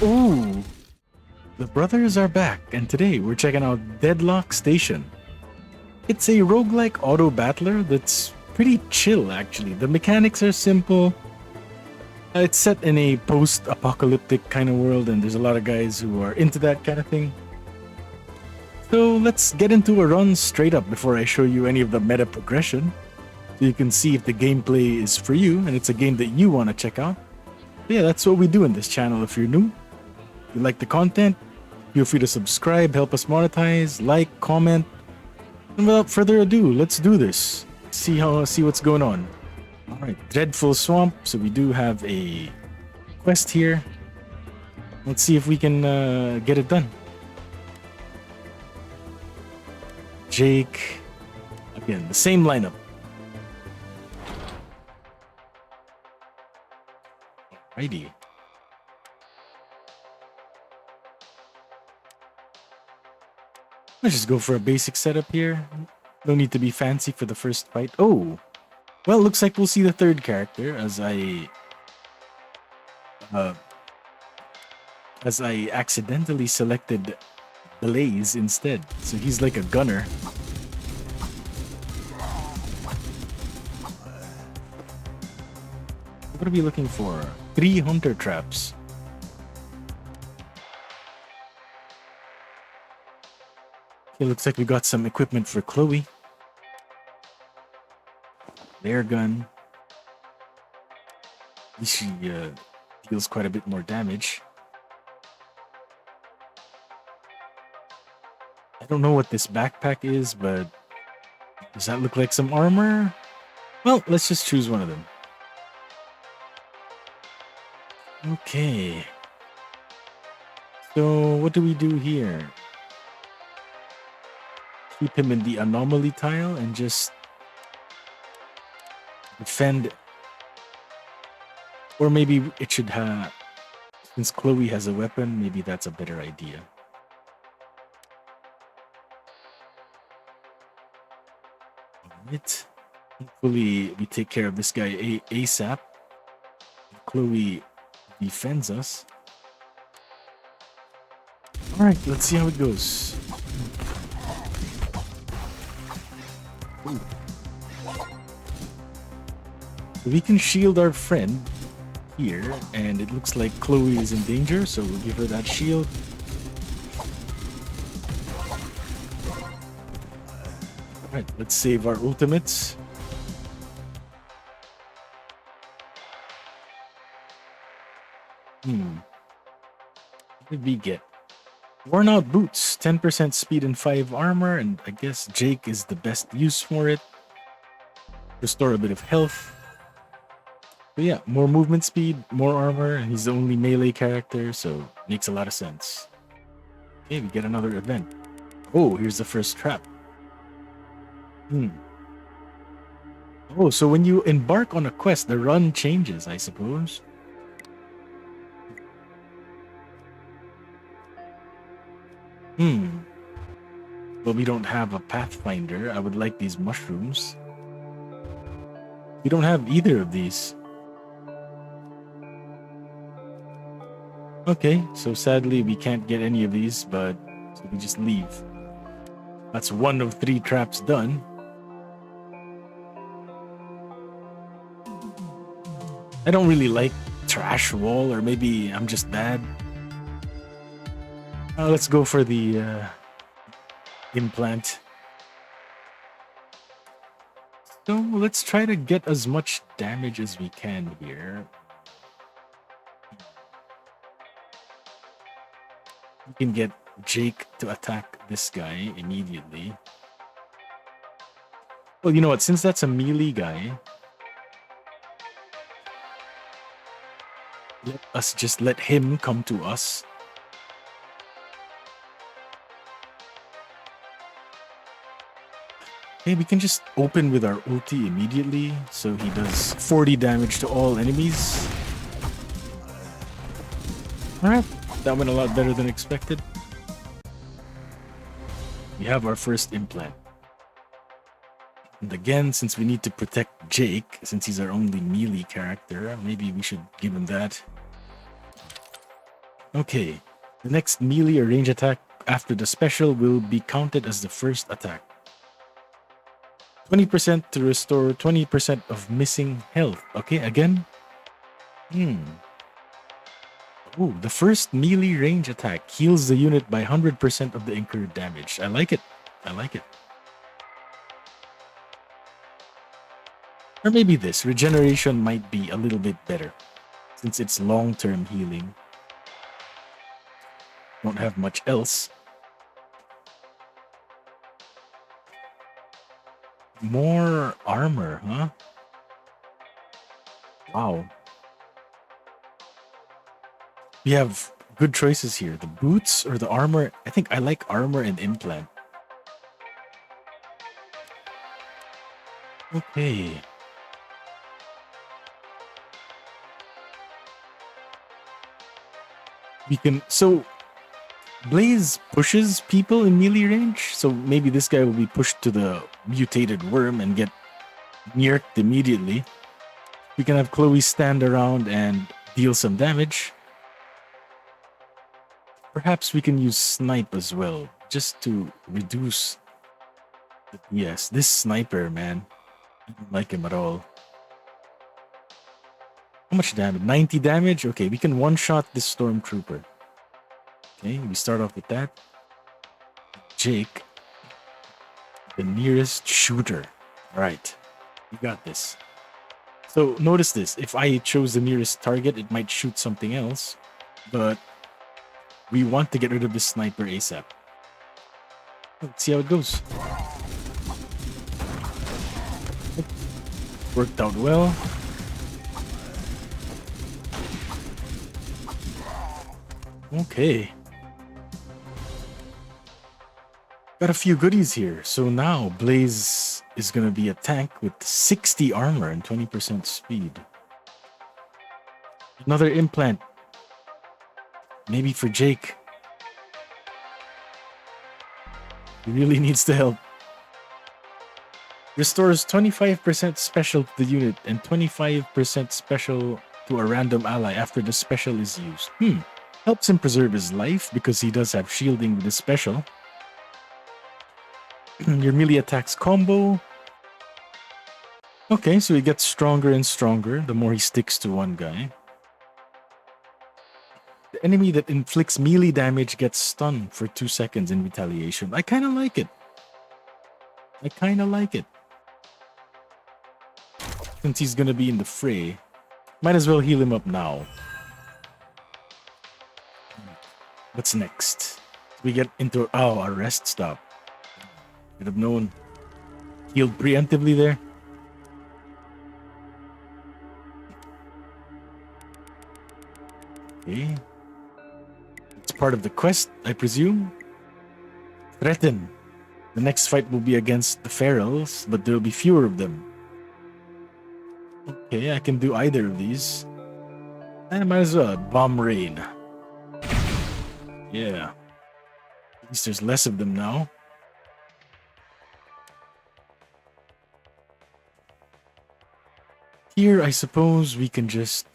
Ooh, the brothers are back, and today we're checking out Deadlock Station. It's a roguelike auto battler that's pretty chill, actually. The mechanics are simple. It's set in a post-apocalyptic kind of world, and there's a lot of guys who are into that kind of thing. So let's get into a run straight up before I show you any of the meta progression, so you can see if the gameplay is for you and it's a game that you want to check out. But yeah, that's what we do in this channel. If you're new, if you like the content, feel free to subscribe, help us monetize, like, comment. And without further ado, let's do this. See what's going on. All right, Dreadful Swamp. So we do have a quest here. Let's see if we can get it done. Jake. Again, the same lineup. Alrighty. Let's just go for a basic setup here. No need to be fancy for the first fight. Oh, well, looks like we'll see the third character as I accidentally selected Blaze instead. So he's like a gunner. What are we looking for? 3 hunter traps. Okay, looks like we got some equipment for Chloe. Flare gun. She deals quite a bit more damage. I don't know what this backpack is, but does that look like some armor? Well, let's just choose one of them. Okay. So what do we do here? Keep him in the anomaly tile and just defend. Or maybe it should have, since Chloe has a weapon, maybe that's a better idea. Alright. Hopefully we take care of this guy ASAP. Chloe defends us. Alright, let's see how it goes. Ooh. We can shield our friend here, and it looks like Chloe is in danger, so we'll give her that shield. Alright, let's save our ultimates. What did we get? Worn out boots, 10% speed and 5 armor, and I guess Jake is the best use for it. Restore a bit of health. But yeah, more movement speed, more armor, and he's the only melee character, so makes a lot of sense. Okay, we get another event. Oh, here's the first trap. Oh, so when you embark on a quest, the run changes, I suppose. But we don't have a pathfinder. I would like these mushrooms. We don't have either of these. Okay, so sadly we can't get any of these, but so we just leave. That's 1 of 3 traps done. I don't really like trash wall, or maybe I'm just bad. Let's go for the implant. So let's try to get as much damage as we can here. We can get Jake to attack this guy immediately. Well, you know what? Since that's a melee guy, let us just let him come to us. Okay, we can just open with our ulti immediately, so he does 40 damage to all enemies. Alright, that went a lot better than expected. We have our first implant. And again, since we need to protect Jake, since he's our only melee character, maybe we should give him that. Okay. The next melee or range attack after the special will be counted as the first attack. 20% to restore 20% of missing health. Okay, again. Ooh, the first melee range attack heals the unit by 100% of the incurred damage. I like it. I like it. Or maybe this. Regeneration might be a little bit better since it's long-term healing. Don't have much else. More armor, huh? Wow. We have good choices here. The boots or the armor? I think I like armor and implant. Okay. We can... So, Blaze pushes people in melee range. So maybe this guy will be pushed to the mutated worm and get nerked immediately. We can have Chloe stand around and deal some damage. Perhaps we can use snipe as well, just to reduce... Yes, this sniper, man. I don't like him at all. How much damage? 90 damage? Okay, we can one-shot this stormtrooper. Okay, we start off with that. Jake, the nearest shooter. Alright, we got this. So notice this. If I chose the nearest target, it might shoot something else. But we want to get rid of this sniper ASAP. Let's see how it goes. Worked out well. Okay. Got a few goodies here. So now Blaze is going to be a tank with 60 armor and 20% speed. Another implant. Maybe for Jake. He really needs the help. Restores 25% special to the unit and 25% special to a random ally after the special is used. Helps him preserve his life because he does have shielding with his special. Your melee attacks combo. Okay, so he gets stronger and stronger the more he sticks to one guy. The enemy that inflicts melee damage gets stunned for 2 seconds in retaliation. I kind of like it. I kind of like it. Since he's gonna be in the fray, might as well heal him up now. What's next? We get into a rest stop. Should have known. Healed preemptively there. Okay. It's part of the quest, I presume. Threaten. The next fight will be against the ferals, but there will be fewer of them. Okay, I can do either of these. I might as well. Bomb rain. Yeah. At least there's less of them now. Here, I suppose we can just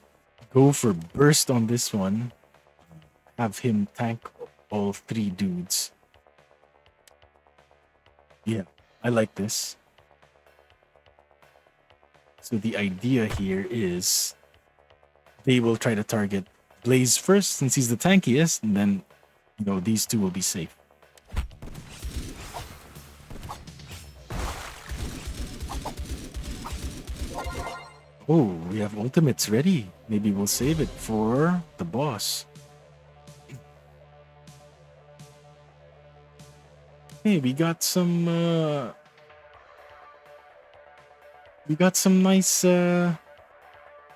go for burst on this one. Have him tank all 3 dudes. Yeah, I like this. So the idea here is they will try to target Blaze first since he's the tankiest, and then, you know, these two will be safe. Oh, we have ultimates ready. Maybe we'll save it for the boss. Hey, we got some nice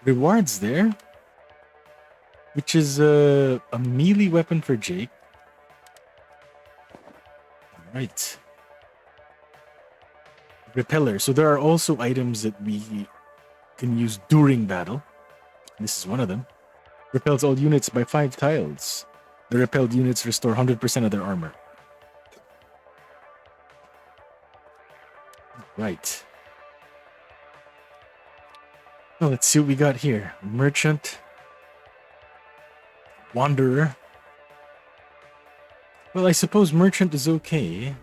rewards there. Which is a melee weapon for Jake. Alright. Repeller. So there are also items that we can use during battle. This is one of them. Repels all units by 5 tiles. The repelled units restore 100% of their armor. Right. Well, let's see what we got here. Merchant. Wanderer. Well, I suppose merchant is okay.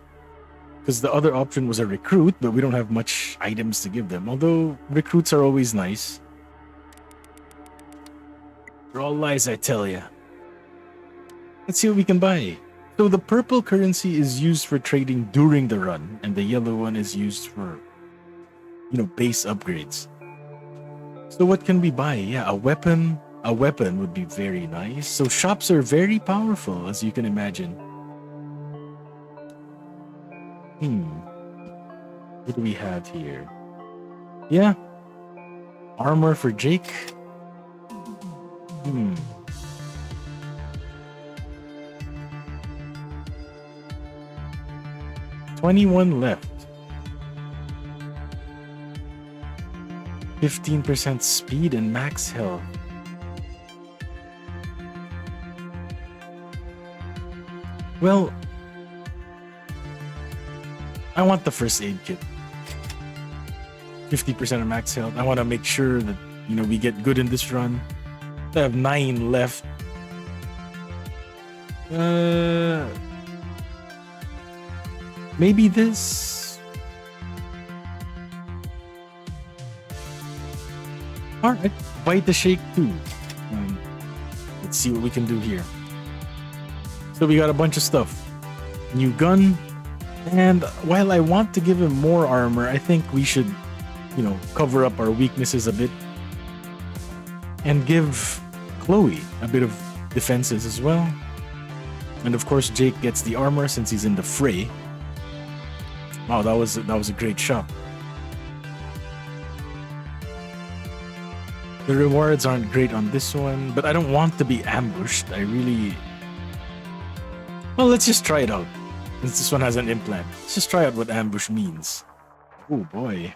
Because the other option was a recruit, but we don't have much items to give them. Although recruits are always nice. They're all lies, I tell ya. Let's see what we can buy. So the purple currency is used for trading during the run, and the yellow one is used for, base upgrades. So what can we buy? Yeah, a weapon. A weapon would be very nice. So shops are very powerful, as you can imagine. What do we have here? Yeah. Armor for Jake. 21 left. 15% speed and max health. Well, I want the first aid kit. 50% of max health. I want to make sure that, we get good in this run. I have 9 left. Maybe this. Alright, bite the shake too. Let's see what we can do here. So we got a bunch of stuff. New gun. And while I want to give him more armor, I think we should, cover up our weaknesses a bit. And give Chloe a bit of defenses as well. And of course Jake gets the armor since he's in the fray. Wow, that was a great shot. The rewards aren't great on this one, but I don't want to be ambushed. Well, let's just try it out. Since this one has an implant. Let's just try out what ambush means. Oh boy.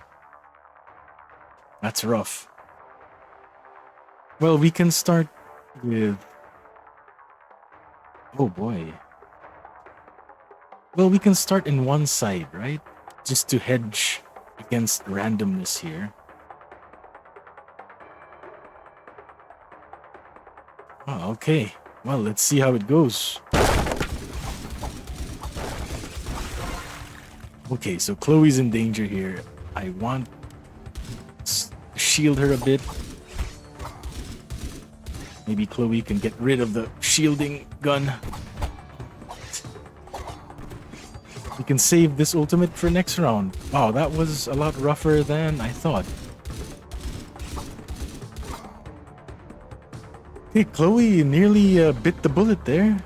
That's rough. Well, we can start with... Oh boy. Well, we can start in one side, right? Just to hedge against randomness here. Oh, okay. Well, let's see how it goes. Okay, so Chloe's in danger here. I want to shield her a bit. Maybe Chloe can get rid of the shielding gun. We can save this ultimate for next round. Wow, that was a lot rougher than I thought. Hey, Chloe nearly bit the bullet there.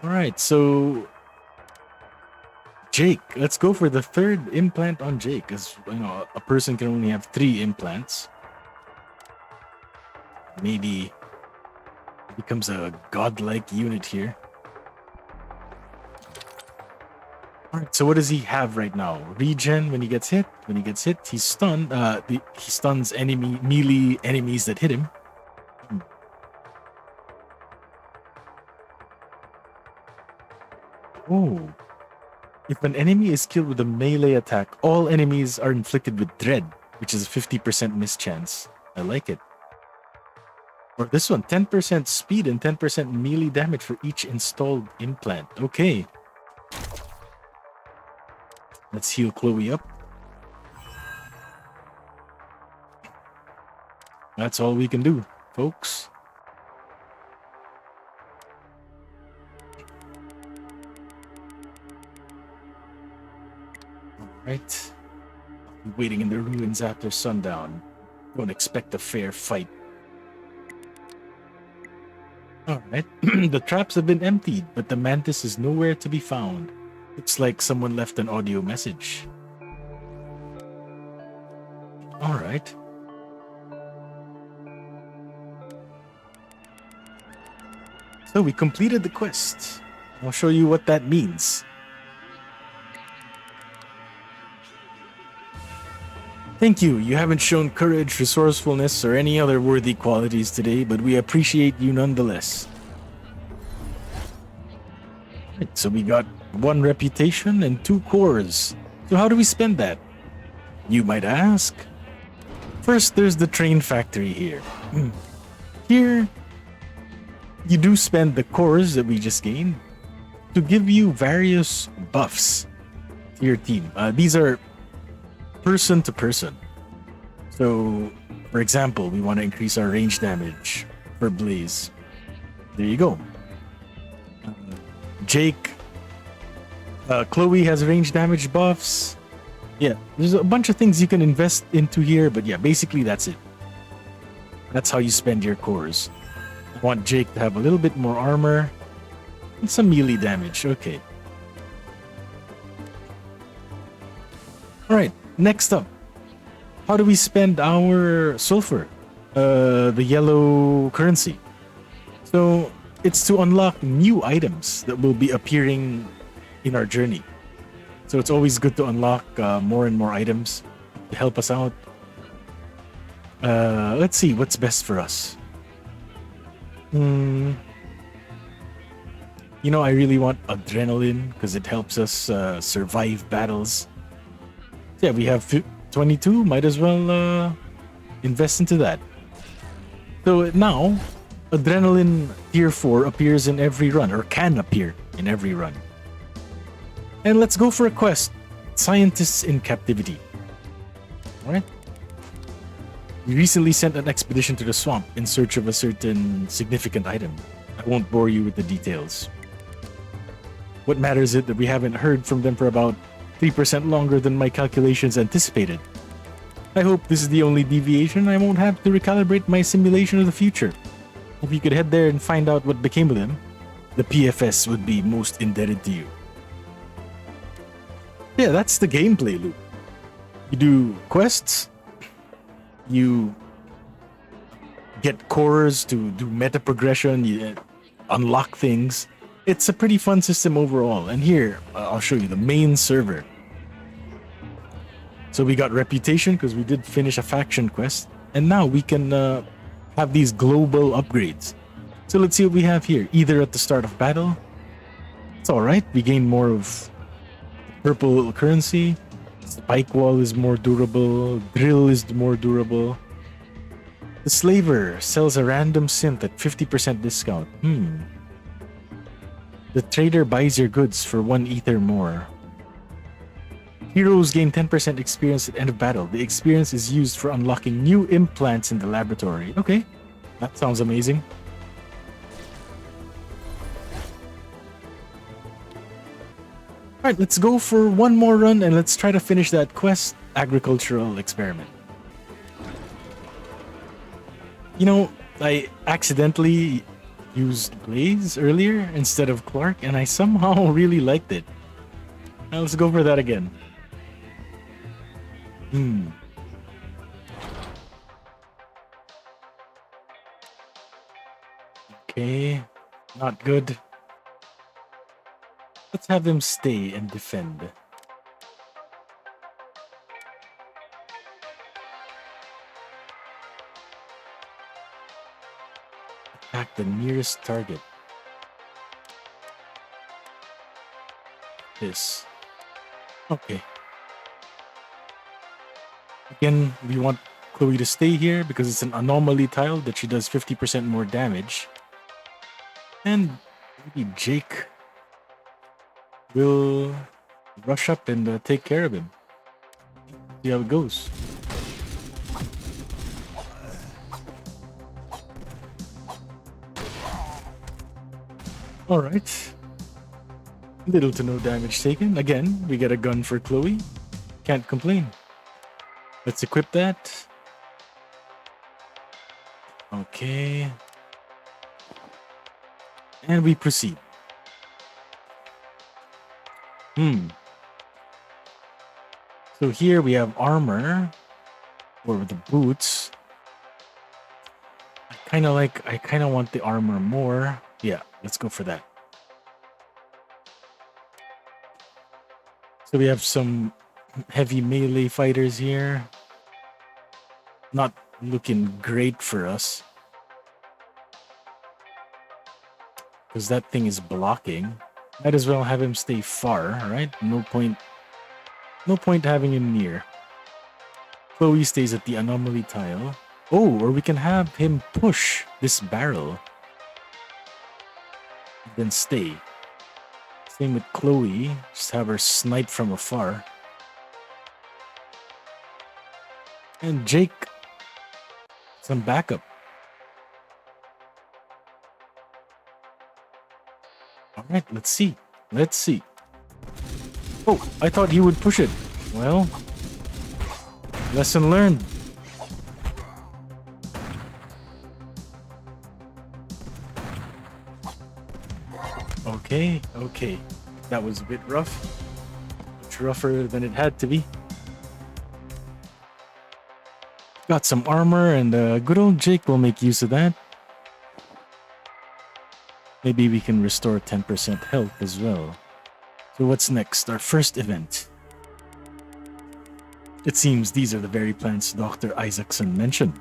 Alright, so... Jake. Let's go for the third implant on Jake. As a person can only have 3 implants. Maybe it becomes a godlike unit here. Alright, so what does he have right now? Regen when he gets hit. When he gets hit, he's stunned. He stuns melee enemies that hit him. Oh. If an enemy is killed with a melee attack, all enemies are inflicted with dread, which is a 50% miss chance. I like it. Or this one, 10% speed and 10% melee damage for each installed implant. Okay. Let's heal Chloe up. That's all we can do, folks. Alright. Waiting in the ruins after sundown. Don't expect a fair fight. Alright. The traps have been emptied, but the mantis is nowhere to be found. Looks like someone left an audio message. Alright. So we completed the quest. I'll show you what that means. Thank you. You haven't shown courage, resourcefulness, or any other worthy qualities today, but we appreciate you nonetheless. Right, so we got 1 reputation and 2 cores. So how do we spend that? You might ask. First, there's the train factory here. Here, you do spend the cores that we just gained to give you various buffs to your team. These are person to person. So, for example, we want to increase our range damage for Blaze. There you go. Jake, Chloe has range damage buffs. Yeah, there's a bunch of things you can invest into here, but yeah, basically that's it. That's how you spend your cores. I want Jake to have a little bit more armor and some melee damage. Okay. Alright, next up. How do we spend our sulfur? The yellow currency. So it's to unlock new items that will be appearing in our journey. So it's always good to unlock more and more items to help us out. Let's see what's best for us. You know, I really want adrenaline because it helps us survive battles. Yeah, we have 22. Might as well invest into that. So now, adrenaline tier 4 appears in every run, or can appear in every run. And let's go for a quest. Scientists in captivity. Alright. We recently sent an expedition to the swamp in search of a certain significant item. I won't bore you with the details. What matters is that we haven't heard from them for about 3% longer than my calculations anticipated. I hope this is the only deviation. I won't have to recalibrate my simulation of the future. If you could head there and find out what became of them, the PFS would be most indebted to you. Yeah, that's the gameplay loop. You do quests, you get cores to do meta progression, you unlock things. It's a pretty fun system overall. And here, I'll show you the main server. So we got reputation because we did finish a faction quest. And now we can have these global upgrades. So let's see what we have here. Either at the start of battle. It's alright. We gain more of purple currency. Spike wall is more durable. Drill is more durable. The slaver sells a random synth at 50% discount. The trader buys your goods for 1 ether more. Heroes gain 10% experience at end of battle. The experience is used for unlocking new implants in the laboratory. Okay, that sounds amazing. Alright, let's go for one more run and let's try to finish that quest, agricultural experiment. You know, I accidentally used Blaze earlier instead of Clark and I somehow really liked it. Now let's go for that again. Okay, not good. Let's have him stay and defend. Attack the nearest target. This. Okay. Again, we want Chloe to stay here because it's an anomaly tile that she does 50% more damage. And maybe Jake will rush up and take care of him. See how it goes. Alright. Little to no damage taken. Again, we get a gun for Chloe. Can't complain. Let's equip that. Okay. And we proceed. So here we have armor. Or the boots. I kind of want the armor more. Yeah, let's go for that. So we have some heavy melee fighters here. Not looking great for us. Because that thing is blocking. Might as well have him stay far, right? No point having him near. Chloe stays at the anomaly tile. Oh, or we can have him push this barrel. then stay. Same with Chloe. Just have her snipe from afar. And Jake, some backup. All right, let's see. Let's see. Oh, I thought he would push it. Well, lesson learned. Okay, okay. That was a bit rough. Much rougher than it had to be. Got some armor, and good old Jake will make use of that. Maybe we can restore 10% health as well. So what's next? Our first event. It seems these are the very plants Dr. Isaacson mentioned.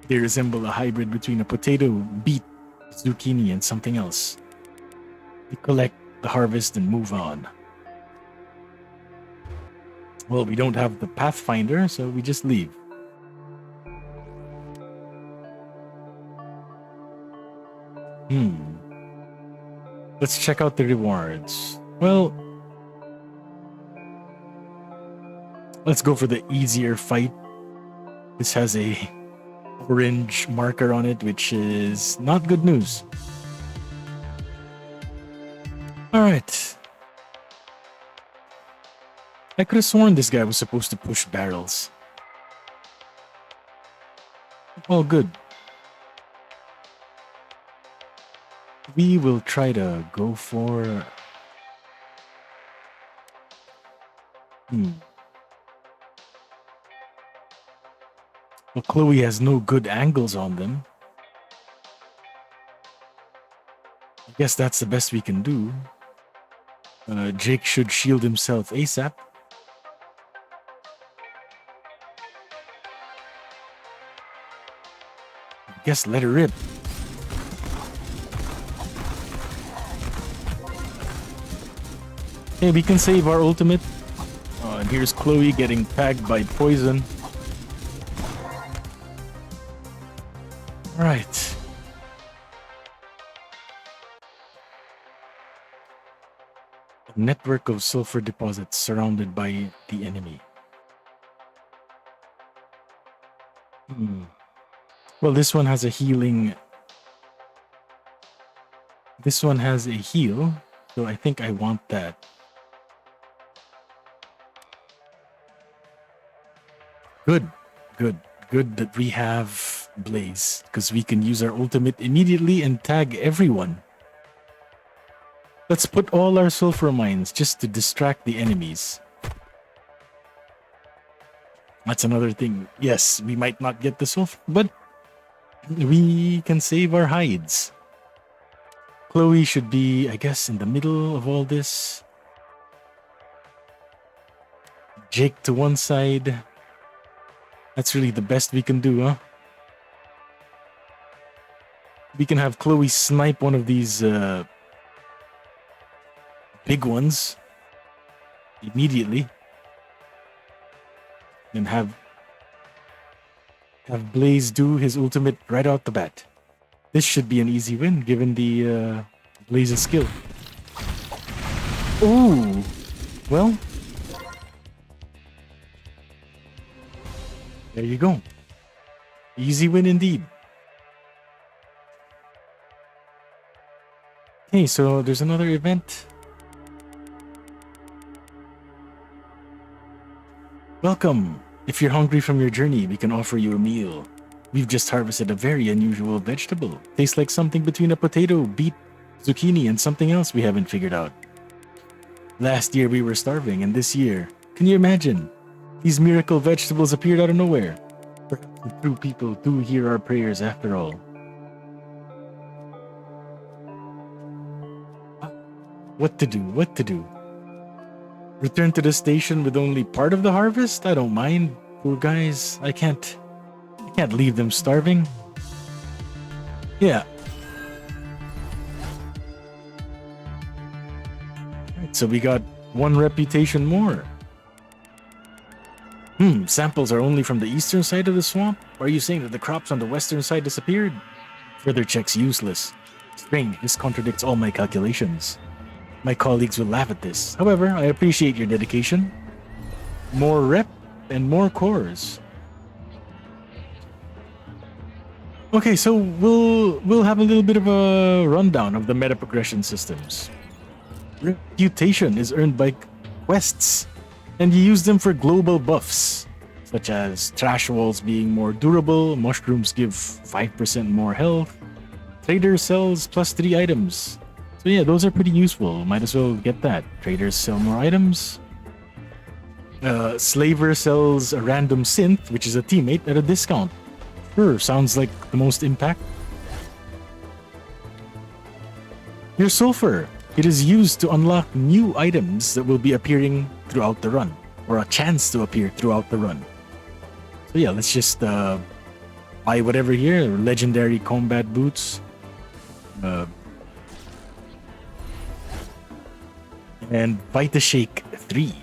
They resemble a hybrid between a potato, beet, zucchini, and something else. We collect the harvest and move on. Well, we don't have the Pathfinder, so we just leave. Let's check out the rewards. Well, let's go for the easier fight. This has a orange marker on it, which is not good news. Alright. I could have sworn this guy was supposed to push barrels. All good. We will try to go for... Well, Chloe has no good angles on them. I guess that's the best we can do. Jake should shield himself ASAP. I guess let her rip. Hey, we can save our ultimate. And here's Chloe getting tagged by poison. Alright. A network of sulfur deposits surrounded by the enemy. Well, this one has a healing. This one has a heal, so I think I want that. Good that we have Blaze, because we can use our ultimate immediately and tag everyone. Let's put all our sulfur mines just to distract the enemies. That's another thing. Yes, we might not get the sulfur, but we can save our hides. Chloe should be, I guess, in the middle of all this. Jake to one side. That's really the best we can do, huh? We can have Chloe snipe one of these big ones immediately. And have Blaze do his ultimate right out the bat. This should be an easy win given the Blaze's skill. Ooh! Well... there you go. Easy win indeed. Okay, so there's another event. Welcome. If you're hungry from your journey, we can offer you a meal. We've just harvested a very unusual vegetable. Tastes like something between a potato, beet, zucchini, and something else we haven't figured out. Last year we were starving, and this year, can you imagine? These miracle vegetables appeared out of nowhere. Perhaps the true people do hear our prayers after all. What to do? What to do? Return to the station with only part of the harvest? I don't mind. Poor guys. I can't leave them starving. Yeah. Right, so we got one reputation more. Samples are only from the eastern side of the swamp? Or are you saying that the crops on the western side disappeared? Further checks useless. Strange, this contradicts all my calculations. My colleagues will laugh at this. However, I appreciate your dedication. More rep and more cores. Okay, so we'll have a little bit of a rundown of the meta progression systems. Reputation is earned by quests, and you use them for global buffs, such as trash walls being more durable, mushrooms give 5% more health, trader sells +3 items. So yeah, those are pretty useful. Might as well get that. Traders sell more items. Slaver sells a random synth, which is a teammate, at a discount. Sure, sounds like the most impact. Your sulfur. It is used to unlock new items that will be appearing throughout the run, or a chance to appear throughout the run. So yeah, let's just buy whatever here. Legendary combat boots. And Vita Shake 3.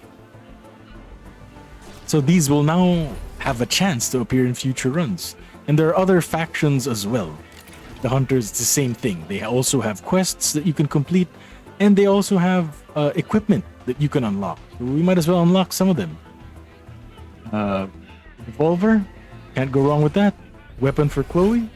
So these will now have a chance to appear in future runs. And there are other factions as well. The Hunters, it's the same thing. They also have quests that you can complete, and they also have equipment that you can unlock. So we might as well unlock some of them. Revolver, can't go wrong with that. Weapon for Chloe.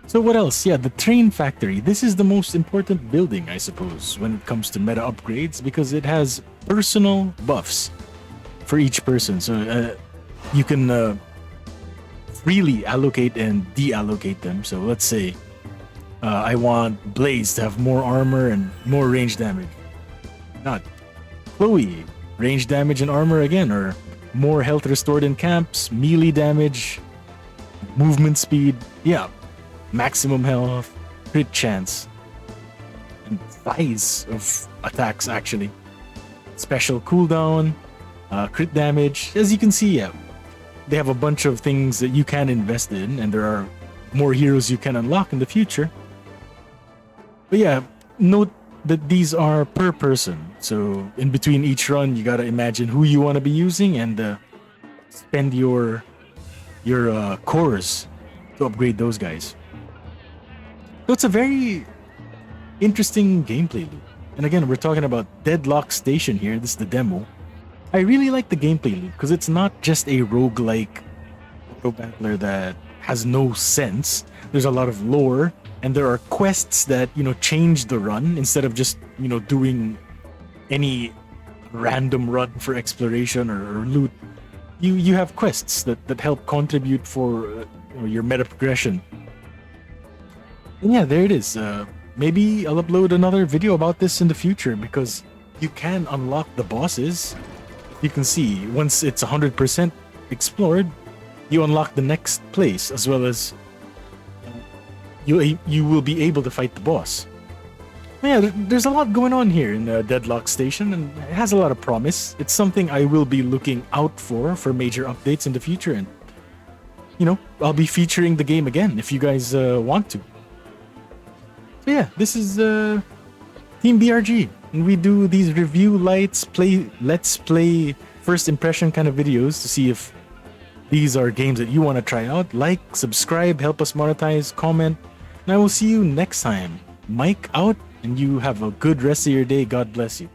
So what else? Yeah, the Train Factory. This is the most important building, I suppose, when it comes to meta upgrades, because it has personal buffs for each person. So you can freely allocate and deallocate them. So let's say I want Blaze to have more armor and more range damage. Not Chloe, range damage and armor again, or more health restored in camps, melee damage, movement speed. Yeah. Maximum health, crit chance, and size of attacks actually. Special cooldown, crit damage. As you can see, yeah, they have a bunch of things that you can invest in, and there are more heroes you can unlock in the future. But yeah, note that these are per person. So in between each run, you gotta imagine who you want to be using and spend your cores to upgrade those guys. So it's a very interesting gameplay loop. And again, we're talking about Deadlock Station here. This is the demo. I really like the gameplay loop because it's not just a roguelike autobattler that has no sense. There's a lot of lore, and there are quests that, change the run instead of just, doing any random run for exploration or loot. You have quests that help contribute for your meta progression. And yeah, there it is. Maybe I'll upload another video about this in the future because you can unlock the bosses. You can see once it's 100% explored, you unlock the next place as well as you will be able to fight the boss. Yeah, there's a lot going on here in Deadlock Station, and it has a lot of promise. It's something I will be looking out for major updates in the future, and I'll be featuring the game again if you guys want to. So yeah, this is Team BRG, and we do these review let's play first impression kind of videos to see if these are games that you want to try out. Like, subscribe, help us monetize, comment, and I will see you next time. Mike out, and you have a good rest of your day. God bless you.